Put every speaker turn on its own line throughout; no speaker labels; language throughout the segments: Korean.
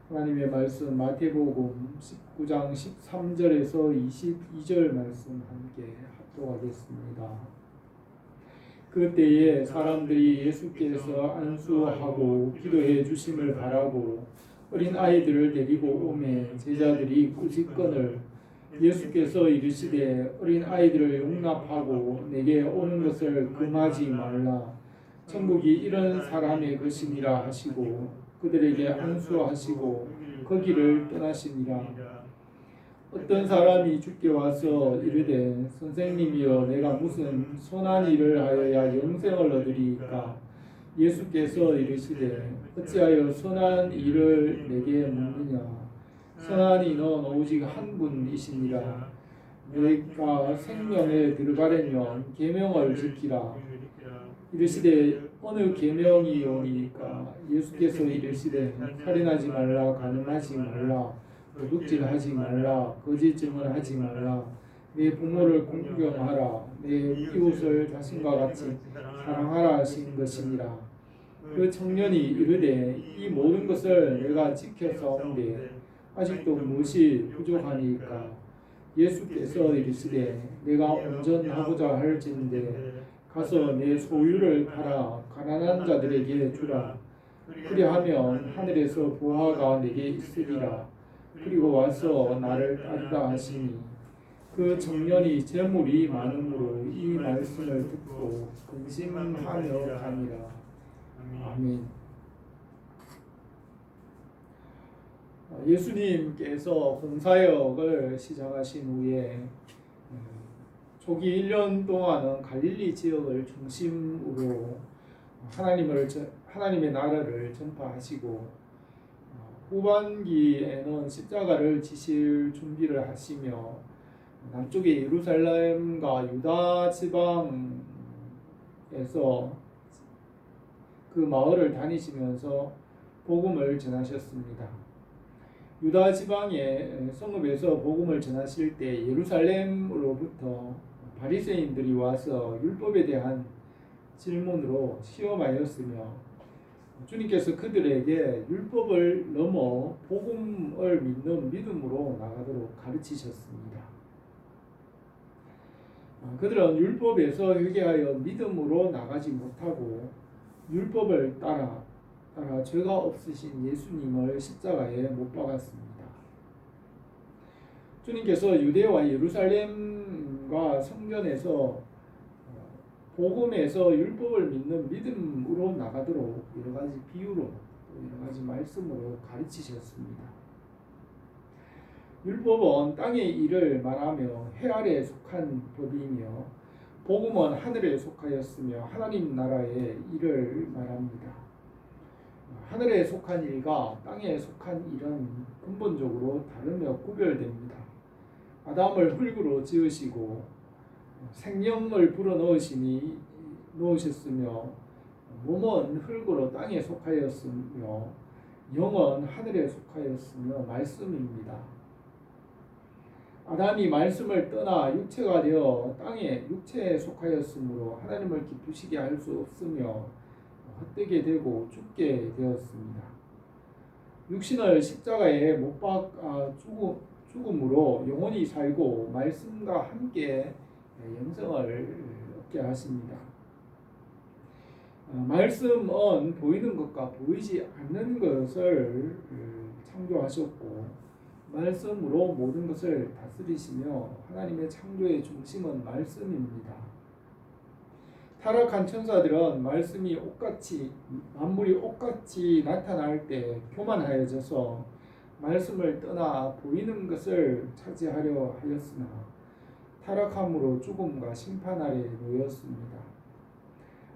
하나님의 말씀 마태복음 19장 13절에서 22절 말씀 함께 합독하겠습니다. 그때에 사람들이 예수께서 안수하고 기도해 주심을 바라고 어린 아이들을 데리고 오매 제자들이 꾸짖거늘 예수께서 이르시되 어린 아이들을 용납하고 내게 오는 것을 금하지 말라. 천국이 이런 사람의 것이니라 하시고 그들에게 안수하시고 거기를 떠나시니라. 어떤 사람이 주께 와서 이르되 선생님이여 내가 무슨 선한 일을 하여야 영생을 얻으리이까. 예수께서 이르시되 어찌하여 선한 일을 내게 묻느냐. 선한 이는 오직 한 분이시니라. 내가 생명에 들어가려면 계명을 지키라. 이르시되 어느 계명이오니까. 예수께서 이르시되 살인하지 말라, 간음하지 말라, 도둑질하지 말라, 거짓 증언하지 말라, 내 부모를 공경하라, 내 이웃을 자신과 같이 사랑하라 하신 것이니라. 그 청년이 이르되 이 모든 것을 내가 지켰사온데 아직도 무엇이 부족하니까. 예수께서 이르시되 내가 온전하고자 할진대 가서 내 소유를 팔아 가난한 자들에게 주라. 그리하면 하늘에서 보화가 내게 있으리라. 그리고 와서 나를 따르라 하시니 그 청년이 재물이 많으므로 이 말씀을 듣고 근심하며 가니라. 아멘. 예수님께서 공사역을 시작하신 후에 초기 1년 동안은 갈릴리 지역을 중심으로 하나님의 나라를 전파하시고 후반기에는 십자가를 지실 준비를 하시며 남쪽의 예루살렘과 유다 지방에서 그 마을을 다니시면서 복음을 전하셨습니다. 유다 지방의 성읍에서 복음을 전하실 때 예루살렘으로부터 바리새인들이 와서 율법에 대한 질문으로 시험하였으며 주님께서 그들에게 율법을 넘어 복음을 믿는 믿음으로 나가도록 가르치셨습니다. 그들은 율법에서 회개하여 믿음으로 나가지 못하고 율법을 따라 죄가 없으신 예수님을 십자가에 못 박았습니다. 주님께서 유대와 예루살렘과 성전에서 복음에서 율법을 믿는 믿음으로 나가도록 여러 가지 비유로 여러 가지 말씀으로 가르치셨습니다. 율법은 땅의 일을 말하며 해 아래에 속한 법이며 복음은 하늘에 속하였으며 하나님 나라의 일을 말합니다. 하늘에 속한 일과 땅에 속한 일은 근본적으로 다르며 구별됩니다. 아담을 흙으로 지으시고 생명을 불어넣으시니 놓으셨으며 몸은 흙으로 땅에 속하였으며 영은 하늘에 속하였으며 말씀입니다. 아담이 말씀을 떠나 육체가 되어 땅에 육체에 속하였으므로 하나님을 기쁘시게 할 수 없으며 헛되게 되고 죽게 되었습니다. 육신을 십자가에 못 박아 죽음으로 영원히 살고 말씀과 함께 영생을 얻게 하십니다. 말씀은 보이는 것과 보이지 않는 것을 창조하셨고 말씀으로 모든 것을 다스리시며 하나님의 창조의 중심은 말씀입니다. 타락한 천사들은 말씀이 만물이 옷같이 나타날 때 교만하여져서 말씀을 떠나 보이는 것을 차지하려 하였으나 타락함으로 죽음과 심판 아래 놓였습니다.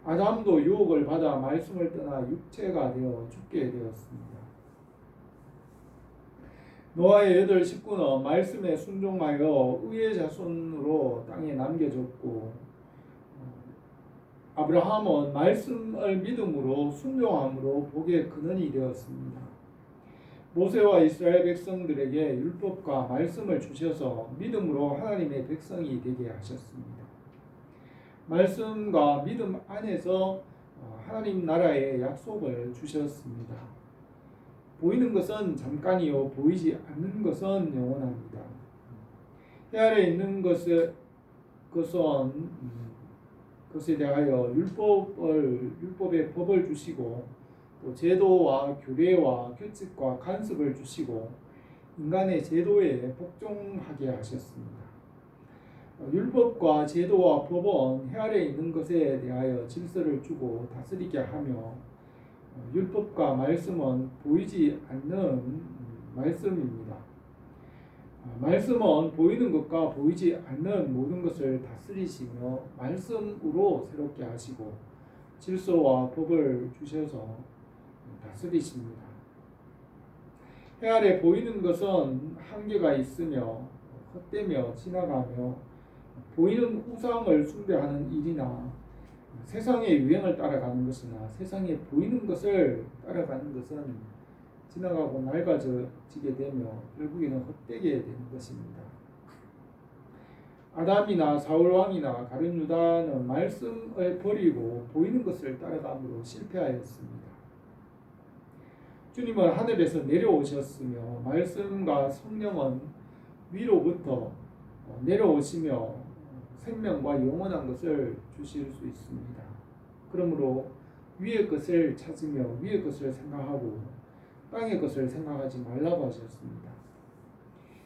아담도 유혹을 받아 말씀을 떠나 육체가 되어 죽게 되었습니다. 노아의 8 식구는 말씀에 순종하여 의의 자손으로 땅에 남겨졌고 아브라함은 말씀을 믿음으로 순종함으로 복의 근원이 되었습니다. 모세와 이스라엘 백성들에게 율법과 말씀을 주셔서 믿음으로 하나님의 백성이 되게 하셨습니다. 말씀과 믿음 안에서 하나님 나라의 약속을 주셨습니다. 보이는 것은 잠깐이요 보이지 않는 것은 영원합니다. 해 아래 있는 것에 대하여 율법의 법을 주시고 또 제도와 규례와 규칙과 간섭을 주시고 인간의 제도에 복종하게 하셨습니다. 율법과 제도와 법은 해 아래 있는 것에 대하여 질서를 주고 다스리게 하며 율법과 말씀은 보이지 않는 말씀입니다. 말씀은 보이는 것과 보이지 않는 모든 것을 다스리시며 말씀으로 새롭게 하시고 질서와 법을 주셔서 다스리십니다. 해 아래 보이는 것은 한계가 있으며 헛되며 지나가며 보이는 우상을 숭배하는 일이나 세상의 유행을 따라가는 것이나 세상에 보이는 것을 따라가는 것은 지나가고 낡아지게 되며 결국에는 헛되게 되는 것입니다. 아담이나 사울왕이나 가룟 유다는 말씀을 버리고 보이는 것을 따라감으로 실패하였습니다. 주님은 하늘에서 내려오셨으며 말씀과 성령은 위로부터 내려오시며 생명과 영원한 것을 주실 수 있습니다. 그러므로 위의 것을 찾으며 위의 것을 생각하고 땅의 것을 생각하지 말라고 하셨습니다.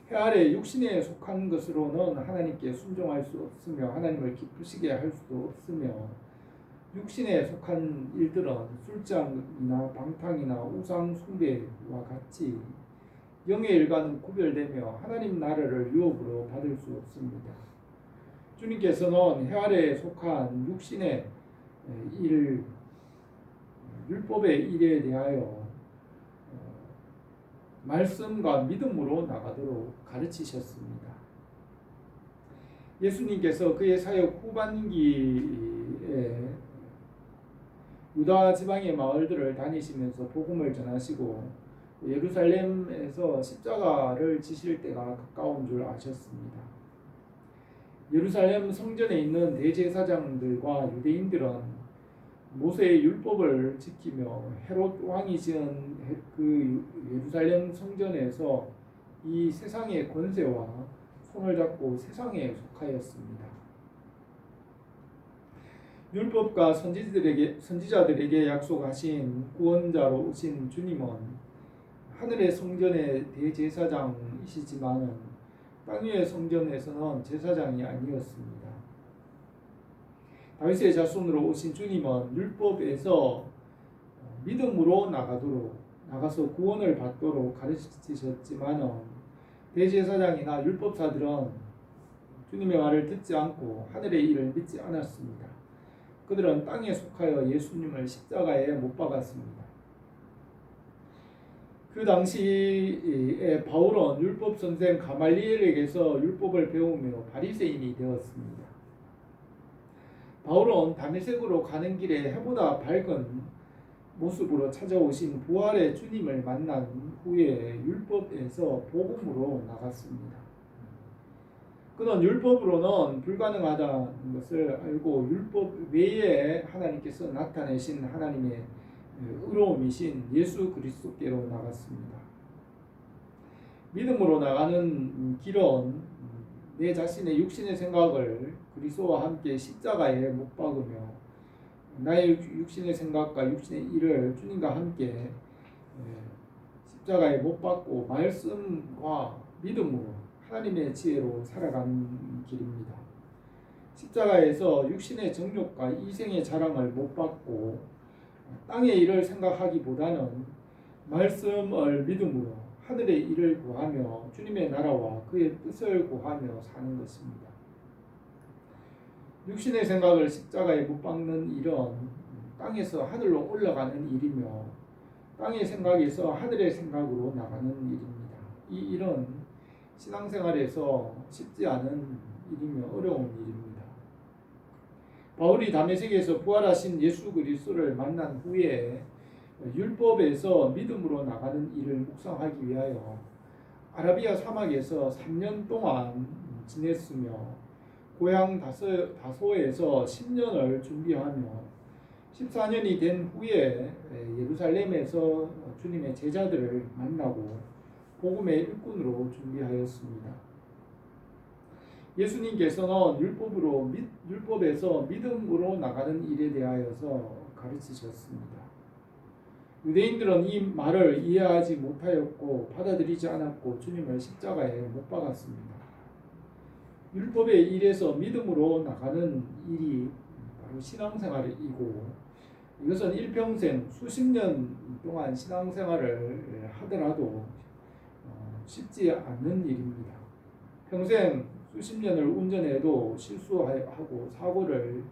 해 아래 육신에 속한 것으로는 하나님께 순종할 수 없으며 하나님을 기쁘시게 할 수도 없으며 육신에 속한 일들은 술장이나 방탕이나 우상 숭배와 같이 영의 일과는 구별되며 하나님 나라를 유업으로 받을 수 없습니다. 주님께서는 해 아래에 속한 육신의 일, 율법의 일에 대하여 말씀과 믿음으로 나가도록 가르치셨습니다. 예수님께서 그의 사역 후반기에 유다 지방의 마을들을 다니시면서 복음을 전하시고 예루살렘에서 십자가를 지실 때가 가까운 줄 아셨습니다. 예루살렘 성전에 있는 대제사장들과 유대인들은 모세의 율법을 지키며 헤롯 왕이 지은 그 예루살렘 성전에서 이 세상의 권세와 손을 잡고 세상에 속하였습니다. 율법과 선지자들에게 약속하신 구원자로 오신 주님은 하늘의 성전의 대제사장이시지만 땅 위의 성전에서는 제사장이 아니었습니다. 다윗의 자손으로 오신 주님은 율법에서 믿음으로 나가서 구원을 받도록 가르치셨지만 대제사장이나 율법사들은 주님의 말을 듣지 않고 하늘의 일을 믿지 않았습니다. 그들은 땅에 속하여 예수님을 십자가에 못 박았습니다. 그 당시에 바울은 율법 선생 가말리엘에게서 율법을 배우며 바리새인이 되었습니다. 바울은 다메섹으로 가는 길에 해보다 밝은 모습으로 찾아오신 부활의 주님을 만난 후에 율법에서 복음으로 나갔습니다. 그는 율법으로는 불가능하다는 것을 알고 율법 외에 하나님께서 나타내신 하나님의 의로움이신 예수 그리스도께로 나갔습니다. 믿음으로 나가는 길은 내 자신의 육신의 생각을 그리스도와 함께 십자가에 못 박으며 나의 육신의 생각과 육신의 일을 주님과 함께 십자가에 못 박고 말씀과 믿음으로 하나님의 지혜로 살아가는 길입니다. 십자가에서 육신의 정욕과 이생의 자랑을 못 받고 땅의 일을 생각하기보다는 말씀을 믿음으로 하늘의 일을 구하며 주님의 나라와 그의 뜻을 구하며 사는 것입니다. 육신의 생각을 십자가에 못 박는 일은 땅에서 하늘로 올라가는 일이며 땅의 생각에서 하늘의 생각으로 나가는 일입니다. 이 일은 신앙생활에서 쉽지 않은 일이며 어려운 일입니다. 바울이 다메섹에서 부활하신 예수 그리스도를 만난 후에 율법에서 믿음으로 나가는 일을 묵상하기 위하여 아라비아 사막에서 3년 동안 지냈으며 고향 다소에서 10년을 준비하며 14년이 된 후에 예루살렘에서 주님의 제자들을 만나고 복음의 일꾼으로 준비하였습니다. 예수님께서는 율법에서 믿음으로 나가는 일에 대하여서 가르치셨습니다. 유대인들은 이 말을 이해하지 못하였고 받아들이지 않았고 주님을 십자가에 못 박았습니다. 율법의 일에서 믿음으로 나가는 일이 바로 신앙생활이고, 이것은 일평생 수십 년 동안 신앙생활을 하더라도 쉽지 않는 일입니다. 평생 수십 년을 운전해도 실수하고 사고를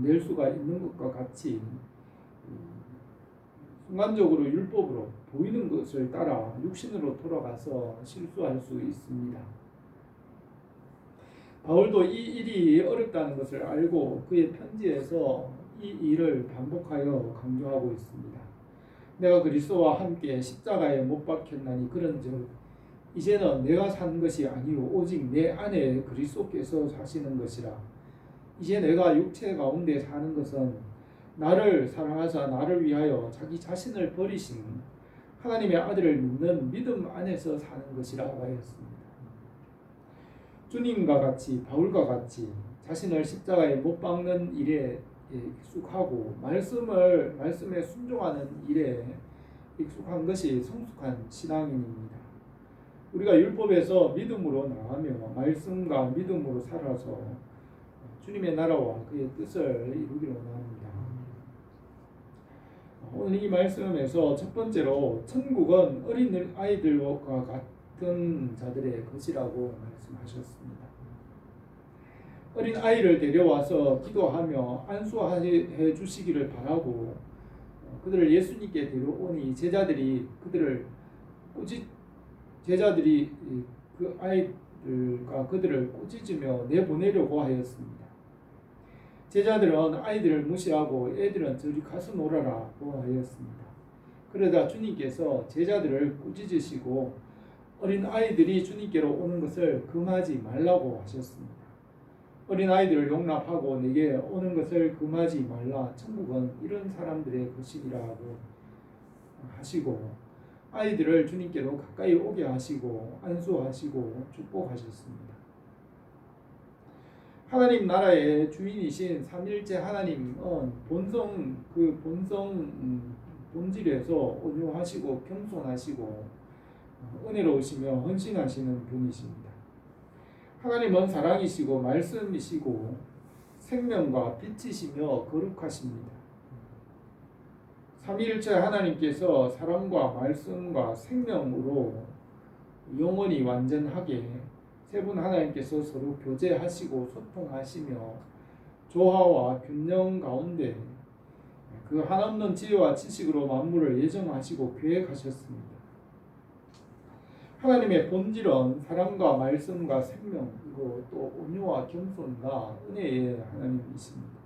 낼 수가 있는 것과 같이 순간적으로 율법으로 보이는 것을 따라 육신으로 돌아가서 실수할 수 있습니다. 바울도 이 일이 어렵다는 것을 알고 그의 편지에서 이 일을 반복하여 강조하고 있습니다. 내가 그리스도와 함께 십자가에 못 박혔나니 그런즉 이제는 내가 사는 것이 아니요 오직 내 안에 그리스도께서 사시는 것이라. 이제 내가 육체 가운데 사는 것은 나를 사랑하사 나를 위하여 자기 자신을 버리신 하나님의 아들을 믿는 믿음 안에서 사는 것이라 하였습니다. 주님과 같이 바울과 같이 자신을 십자가에 못 박는 일에 익숙하고 말씀에 순종하는 일에 익숙한 것이 성숙한 신앙인입니다. 우리가 율법에서 믿음으로 나가며 말씀과 믿음으로 살아서 주님의 나라와 그의 뜻을 이루기를 원합니다. 오늘 이 말씀에서 첫 번째로 천국은 어린 아이들과 같은 자들의 것이라고 말씀하셨습니다. 어린 아이를 데려와서 기도하며 안수해 주시기를 바라고 그들을 예수님께 데려오니 제자들이 그 아이들과 그들을 꾸짖으며 내보내려고 하였습니다. 제자들은 아이들을 무시하고 애들은 저리 가서 놀아라고 하였습니다. 그러자 주님께서 제자들을 꾸짖으시고 어린 아이들이 주님께로 오는 것을 금하지 말라고 하셨습니다. 어린 아이들을 용납하고 내게 오는 것을 금하지 말라. 천국은 이런 사람들의 것이라고 하시고 아이들을 주님께로 가까이 오게 하시고 안수하시고 축복하셨습니다. 하나님 나라의 주인이신 삼일째 하나님은 본질에서 온유하시고 겸손하시고 은혜로우시며 헌신하시는 분이십니다. 하나님은 사랑이시고 말씀이시고 생명과 빛이시며 거룩하십니다. 삼위일체 하나님께서 사랑과 말씀과 생명으로 영원히 완전하게 세 분 하나님께서 서로 교제하시고 소통하시며 조화와 균형 가운데 그 한없는 지혜와 지식으로 만물을 예정하시고 계획하셨습니다. 하나님의 본질은 사랑과 말씀과 생명 그리고 또 온유와 겸손과 은혜의 하나님이십니다.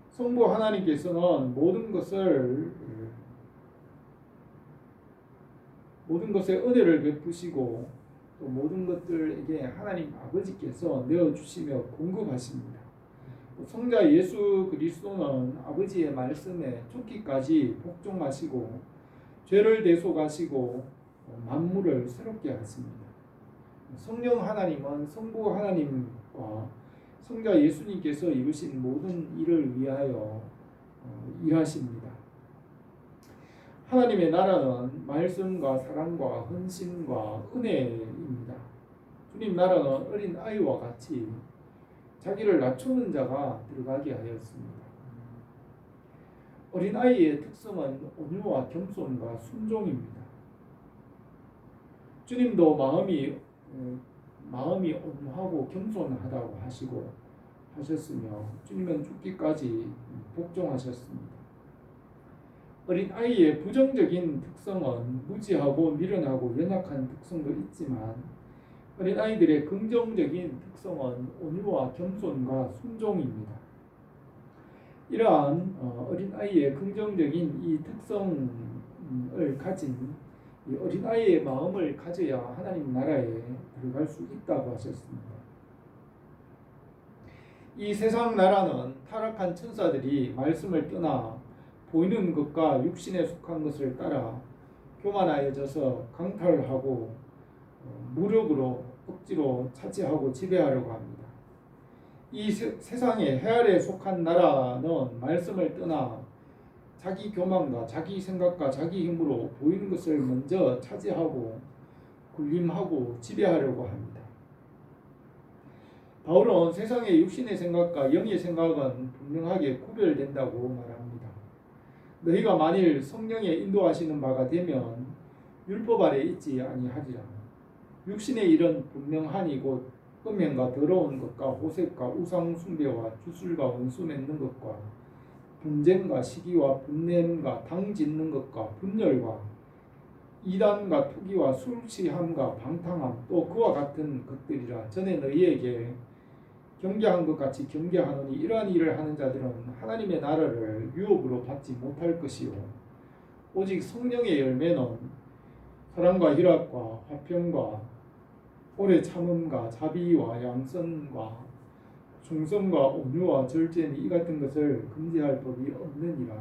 성부 하나님께서는 모든 것에 은혜를 베푸시고 또 모든 것들에게 하나님 아버지께서 내어주시며 공급하십니다. 성자 예수 그리스도는 아버지의 말씀에 죽기까지 복종하시고 죄를 대속하시고 만물을 새롭게 하십니다. 성령 하나님은 성부 하나님과 성자 예수님께서 이루신 모든 일을 위하여 일하십니다. 하나님의 나라는 말씀과 사랑과 헌신과 은혜입니다. 주님 나라는 어린 아이와 같이 자기를 낮추는 자가 들어가게 하였습니다. 어린 아이의 특성은 온유와 겸손과 순종입니다. 주님도 마음이 온유하고 겸손하다고 하셨으며 주님은 죽기까지 복종하셨습니다. 어린 아이의 부정적인 특성은 무지하고 미련하고 연약한 특성도 있지만 어린 아이들의 긍정적인 특성은 온유와 겸손과 순종입니다. 이러한 어린 아이의 긍정적인 이 특성을 가진 이 어린 아이의 마음을 가져야 하나님 나라에 들어갈 수 있다고 하셨습니다. 이 세상 나라는 타락한 천사들이 말씀을 떠나 보이는 것과 육신에 속한 것을 따라 교만하여져서 강탈하고 무력으로 억지로 차지하고 지배하려고 합니다. 이 세상에 해 아래 속한 나라는 말씀을 떠나 자기 교만과 자기 생각과 자기 힘으로 보이는 것을 먼저 차지하고 군림하고 지배하려고 합니다. 바울은 세상의 육신의 생각과 영의 생각은 분명하게 구별된다고 말합니다. 너희가 만일 성령의 인도하시는 바가 되면 율법 아래 있지 아니하리라. 육신의 일은 분명하니 곧 음행과 더러운 것과 호색과 우상 숭배와 주술과 원수 맺는 것과 분쟁과 시기와 분냄과 당 짓는 것과 분열과 이단과 투기와 술 취함과 방탕함 또 그와 같은 것들이라. 전에 너희에게 경계한 것 같이 경계하노니 이러한 일을 하는 자들은 하나님의 나라를 유업으로 받지 못할 것이요 오직 성령의 열매는 사랑과 희락과 화평과 오래 참음과 자비와 양선과 충성과 온유와 절제니 이 같은 것을 금지할 법이 없느니라.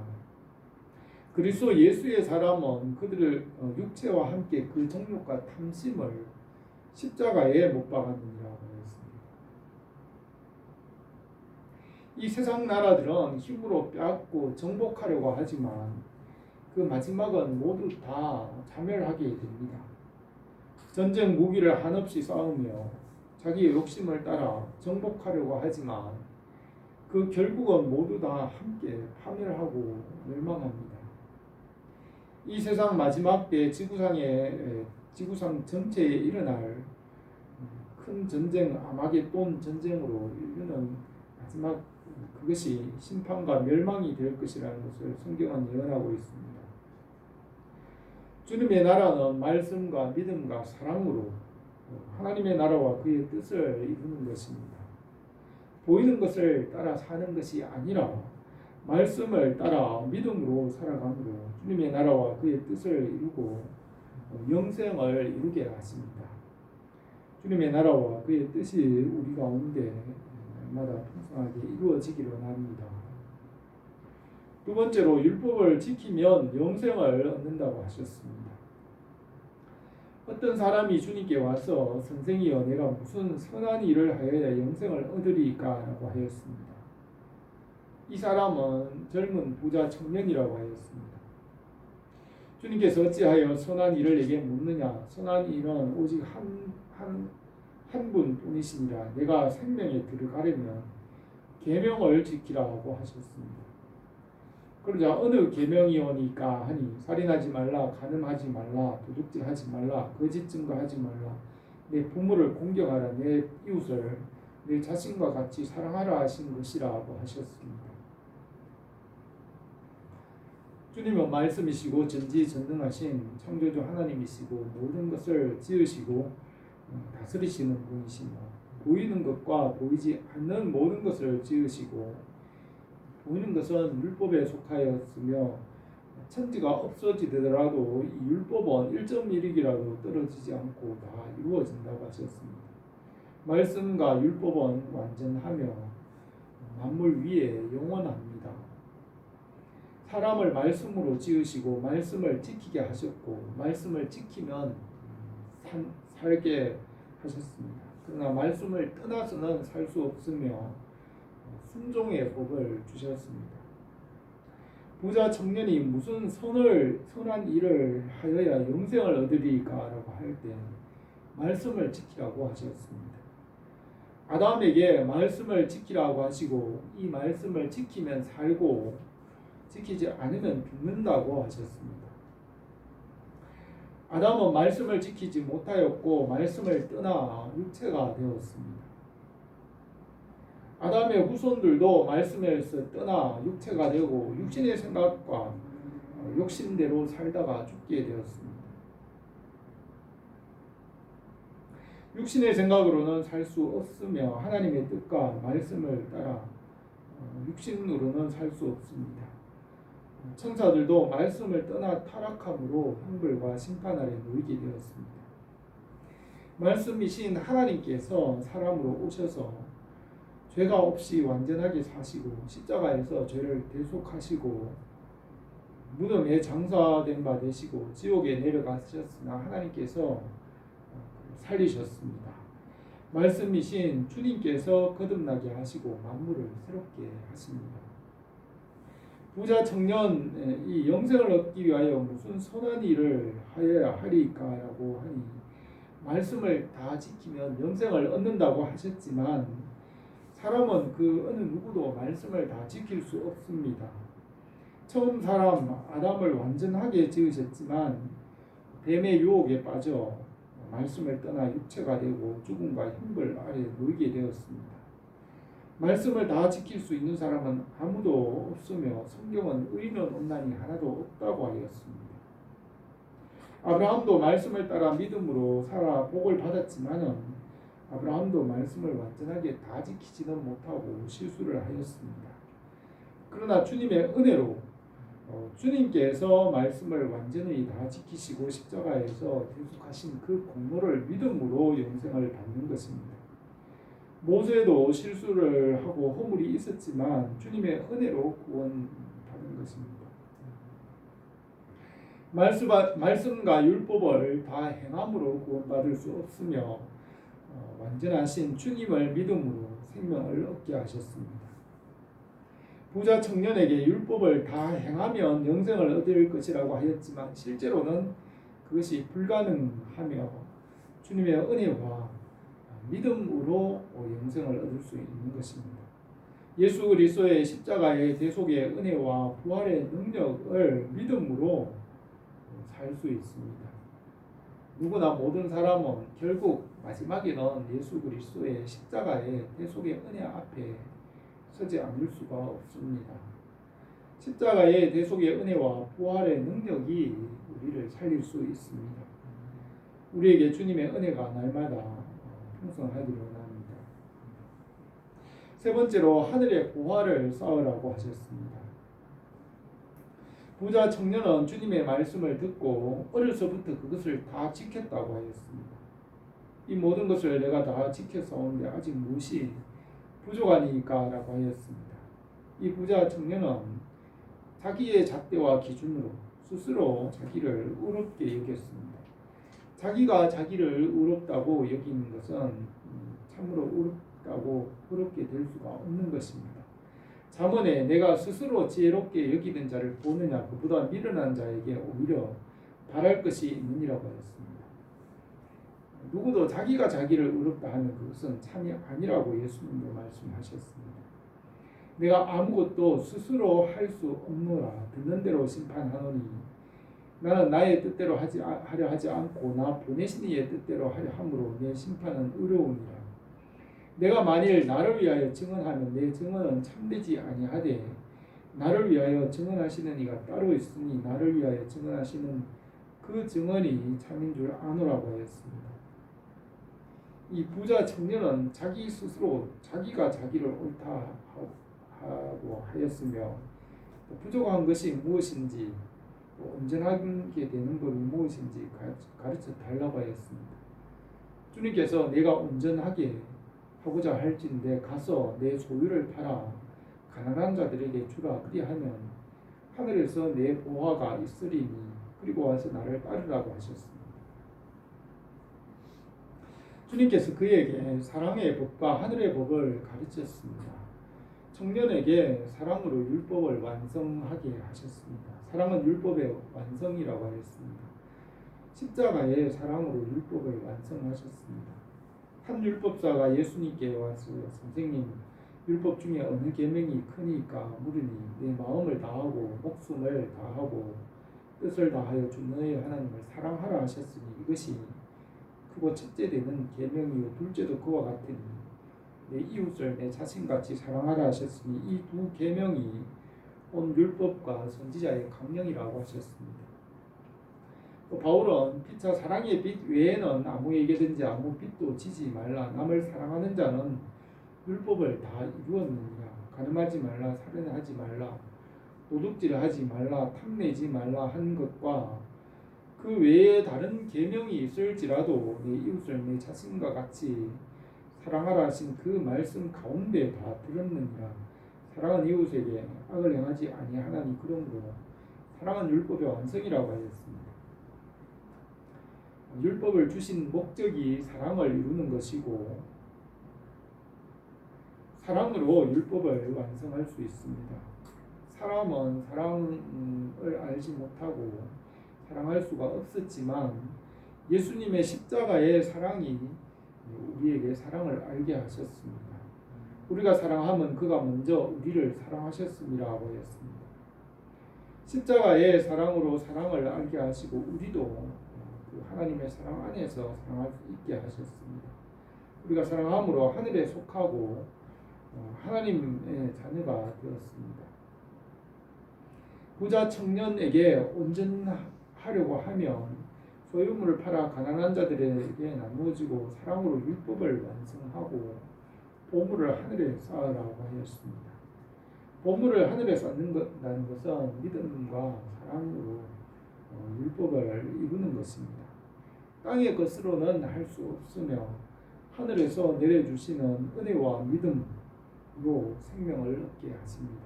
그리스도 예수의 사람은 그들을 육체와 함께 그 정욕과 탐심을 십자가에 못 박았느니라고 했습니다. 이 세상 나라들은 힘으로 빼앗고 정복하려고 하지만 그 마지막은 모두 다 자멸하게 됩니다. 전쟁 무기를 한없이 쌓으며 자기의 욕심을 따라 정복하려고 하지만 그 결국은 모두 다 함께 파멸하고 멸망합니다. 이 세상 마지막 때 지구상 전체에 일어날 큰 전쟁 아마겟돈 전쟁으로 인류는 마지막 그것이 심판과 멸망이 될 것이라는 것을 성경은 예언하고 있습니다. 주님의 나라는 말씀과 믿음과 사랑으로 하나님의 나라와 그의 뜻을 이루는 것입니다. 보이는 것을 따라 사는 것이 아니라 말씀을 따라 믿음으로 살아감으로 주님의 나라와 그의 뜻을 이루고 영생을 이루게 하십니다. 주님의 나라와 그의 뜻이 우리 가운데 날마다 풍성하게 이루어지기를 원합니다. 두 번째로 율법을 지키면 영생을 얻는다고 하셨습니다. 어떤 사람이 주님께 와서 선생이여 내가 무슨 선한 일을 하여야 영생을 얻으리까? 라고 하였습니다. 이 사람은 젊은 부자 청년이라고 하였습니다. 주님께서 어찌하여 선한 일을 내게 묻느냐? 선한 일은 오직 한 분뿐이시니라. 내가 생명에 들어가려면 계명을 지키라고 하셨습니다. 그러자 어느 계명이오니까 하니 살인하지 말라, 간음하지 말라, 도둑질하지 말라, 거짓 증거하지 말라, 내 부모를 공경하라, 내 이웃을 내 자신과 같이 사랑하라 하신 것이라고 하셨습니다. 주님은 말씀이시고 전지전능하신 창조주 하나님이시고 모든 것을 지으시고 다스리시는 분이시며 보이는 것과 보이지 않는 모든 것을 지으시고 보이는 것은 율법에 속하였으며 천지가 없어지더라도 이 율법은 1.1익이라도 떨어지지 않고 다 이루어진다고 하셨습니다. 말씀과 율법은 완전하며 만물 위에 영원합니다. 사람을 말씀으로 지으시고 말씀을 지키게 하셨고 말씀을 지키면 살게 하셨습니다. 그러나 말씀을 떠나서는 살 수 없으며 순종의 법을 주셨습니다. 부자 청년이 무슨 선한 일을 하여야 영생을 얻으리까라고 할 때 말씀을 지키라고 하셨습니다. 아담에게 말씀을 지키라고 하시고 이 말씀을 지키면 살고 지키지 않으면 죽는다고 하셨습니다. 아담은 말씀을 지키지 못하였고 말씀을 떠나 육체가 되었습니다. 아담의 후손들도 말씀에서 떠나 육체가 되고 육신의 생각과 욕심대로 살다가 죽게 되었습니다. 육신의 생각으로는 살 수 없으며 하나님의 뜻과 말씀을 따라 육신으로는 살 수 없습니다. 천사들도 말씀을 떠나 타락함으로 형벌과 심판 아래 놓이게 되었습니다. 말씀이신 하나님께서 사람으로 오셔서 죄가 없이 완전하게 사시고 십자가에서 죄를 대속하시고 무덤에 장사된 바 되시고 지옥에 내려가셨으나 하나님께서 살리셨습니다. 말씀이신 주님께서 거듭나게 하시고 만물을 새롭게 하십니다. 부자 청년이 영생을 얻기 위하여 무슨 선한 일을 하여야 하리까라고 하니 말씀을 다 지키면 영생을 얻는다고 하셨지만 사람은 그 어느 누구도 말씀을 다 지킬 수 없습니다. 처음 사람 아담을 완전하게 지으셨지만 뱀의 유혹에 빠져 말씀을 떠나 육체가 되고 죽음과 형벌 아래 놓이게 되었습니다. 말씀을 다 지킬 수 있는 사람은 아무도 없으며 성경은 의인은 없나니 하나도 없다고 하였습니다. 아브라함도 말씀을 따라 믿음으로 살아 복을 받았지만은 아브라함도 말씀을 완전하게 다 지키지는 못하고 실수를 하였습니다. 그러나 주님의 은혜로 주님께서 말씀을 완전히 다 지키시고 십자가에서 대속하신 그 공로를 믿음으로 영생을 받는 것입니다. 모세도 실수를 하고 허물이 있었지만 주님의 은혜로 구원받은 것입니다. 말씀과 율법을 다 행함으로 구원받을 수 없으며 완전하신 주님을 믿음으로 생명을 얻게 하셨습니다. 부자 청년에게 율법을 다 행하면 영생을 얻을 것이라고 하였지만 실제로는 그것이 불가능하며 주님의 은혜와 믿음으로 영생을 얻을 수 있는 것입니다. 예수 그리스도의 십자가의 대속의 은혜와 부활의 능력을 믿음으로 살 수 있습니다. 누구나 모든 사람은 결국 마지막에는 예수 그리스도의 십자가의 대속의 은혜 앞에 서지 않을 수가 없습니다. 십자가의 대속의 은혜와 부활의 능력이 우리를 살릴 수 있습니다. 우리에게 주님의 은혜가 날마다 풍성하기를 원합니다. 세 번째로 하늘의 보화를 쌓으라고 하셨습니다. 부자 청년은 주님의 말씀을 듣고 어려서부터 그것을 다 지켰다고 하였습니다. 이 모든 것을 내가 다 지켜서오는데 아직 무엇이 부족하니까 라고 하였습니다. 이 부자 청년은 자기의 잣대와 기준으로 스스로 자기를 의롭게 여겼습니다. 자기가 자기를 의롭다고 여기는 것은 참으로 의롭다고 의롭게 될 수가 없는 것입니다. 잠언에 내가 스스로 지혜롭게 여기는 자를 보느냐 그보다 미련한 자에게 오히려 바랄 것이 있느니라고 하였습니다. 누구도 자기가 자기를 의롭다 하는 그것은 참이 아니라고 예수님도 말씀하셨습니다. 내가 아무것도 스스로 할 수 없노라 듣는 대로 심판하노니 나는 나의 뜻대로 하려 하지 않고 나 보내신 이의 뜻대로 하려 함으로 내 심판은 의로우니라. 내가 만일 나를 위하여 증언하면 내 증언은 참되지 아니하되 나를 위하여 증언하시는 이가 따로 있으니 나를 위하여 증언하시는 그 증언이 참인 줄 아노라고 하였습니다. 이 부자 청년은 자기 스스로 자기가 자기를 옳다 하고 하였으며 부족한 것이 무엇인지 온전하게 되는 법이 무엇인지 가르쳐 달라고 하였습니다. 주님께서 내가 온전하게 하고자 할진대 가서 내 소유를 팔아 가난한 자들에게 주라 그리하면 하늘에서 내 보화가 있으리니 그리고 와서 나를 따르라고 하셨습니다. 주님께서 그에게 사랑의 법과 하늘의 법을 가르쳤습니다. 청년에게 사랑으로 율법을 완성하게 하셨습니다. 사랑은 율법의 완성이라고 하였습니다. 십자가의 사랑으로 율법을 완성하셨습니다. 한 율법사가 예수님께 와서 선생님 율법 중에 어느 계명이 크니까 물으니 내 마음을 다하고 목숨을 다하고 뜻을 다하여 주 너의 하나님을 사랑하라 하셨으니 이것이 크고 첫째 되는 계명이요 둘째도 그와 같으니 내 이웃을 내 자신같이 사랑하라 하셨으니 이 두 계명이 온 율법과 선지자의 강령이라고 하셨습니다. 또 바울은 피차 사랑의 빛 외에는 아무에게든지 아무 빛도 지지 말라. 남을 사랑하는 자는 율법을 다 이루었느니라. 가늠하지 말라, 살인하지 말라, 도둑질하지 말라, 탐내지 말라 한 것과 그 외에 다른 계명이 있을지라도 내 이웃을 내 자신과 같이 사랑하라 하신 그 말씀 가운데 다 들었느니라. 사랑은 이웃에게 악을 행하지 아니하나니 그러므로 사랑은 율법의 완성이라고 하였습니다. 율법을 주신 목적이 사랑을 이루는 것이고 사랑으로 율법을 완성할 수 있습니다. 사람은 사랑을 알지 못하고 사랑할 수가 없었지만 예수님의 십자가의 사랑이 우리에게 사랑을 알게 하셨습니다. 우리가 사랑하면 그가 먼저 우리를 사랑하셨음이라고 했습니다. 십자가의 사랑으로 사랑을 알게 하시고 우리도 그 하나님의 사랑 안에서 사랑할 수 있게 하셨습니다. 우리가 사랑함으로 하늘에 속하고 하나님의 자녀가 되었습니다. 부자 청년에게 온전하려고 하면 소유물을 팔아 가난한 자들에게 나누어지고 사랑으로 율법을 완성하고 보물을 하늘에 쌓으라고 하였습니다. 보물을 하늘에 쌓는다는 것은 믿음과 사랑으로 율법을 이루는 것입니다. 땅의 것으로는 할 수 없으며 하늘에서 내려주시는 은혜와 믿음으로 생명을 얻게 하십니다.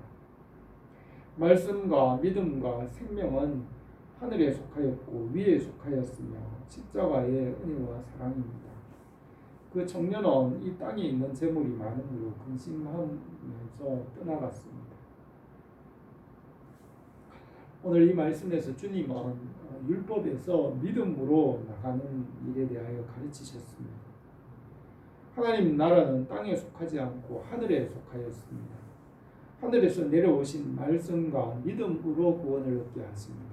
말씀과 믿음과 생명은 하늘에 속하였고 위에 속하였으며 십자가의 은혜와 사랑입니다. 그 청년은 이 땅에 있는 재물이 많음으로 근심하면서 떠나갔습니다. 오늘 이 말씀에서 주님은 율법에서 믿음으로 나가는 일에 대하여 가르치셨습니다. 하나님 나라는 땅에 속하지 않고 하늘에 속하였습니다. 하늘에서 내려오신 말씀과 믿음으로 구원을 얻게 하십니다.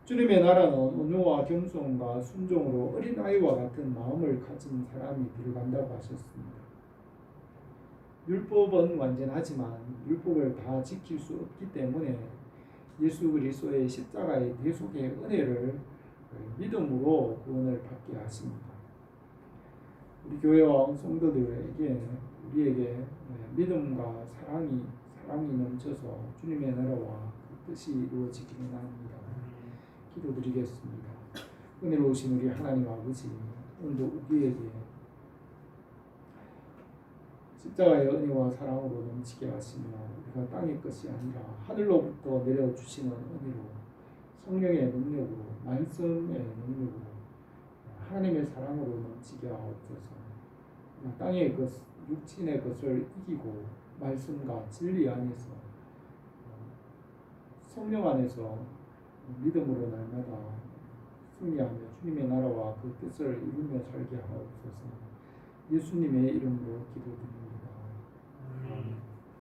주님의 나라는 온유와 겸손과 순종으로 어린아이와 같은 마음을 가진 사람이 들어간다고 하셨습니다. 율법은 완전하지만 율법을 다 지킬 수 없기 때문에 예수 그리스도의 십자가의 대속의 은혜를 믿음으로 구원을 받게 하십니다. 우리 교회와 성도들에게 우리에게 믿음과 사랑이 넘쳐서 주님의 나라와 그 뜻이 이루어지기를 원합니다. 기도드리겠습니다. 은혜로우신 우리 하나님 아버지, 오늘도 우리에게 십자가의 은혜와 사랑으로 넘치게 하시며 우리가 땅의 것이 아니라 하늘로부터 내려주시는 은혜로 성령의 능력으로 말씀의 능력으로 하나님의 사랑으로 넘치게 하옵소서. 땅의 것, 육신의 것을 이기고 말씀과 진리 안에서 성령 안에서 믿음으로 날마다 승리하며 주님의 나라와 그 뜻을 이루며 살게 하옵소서. 예수님의 이름으로 기도드립니다. 아멘.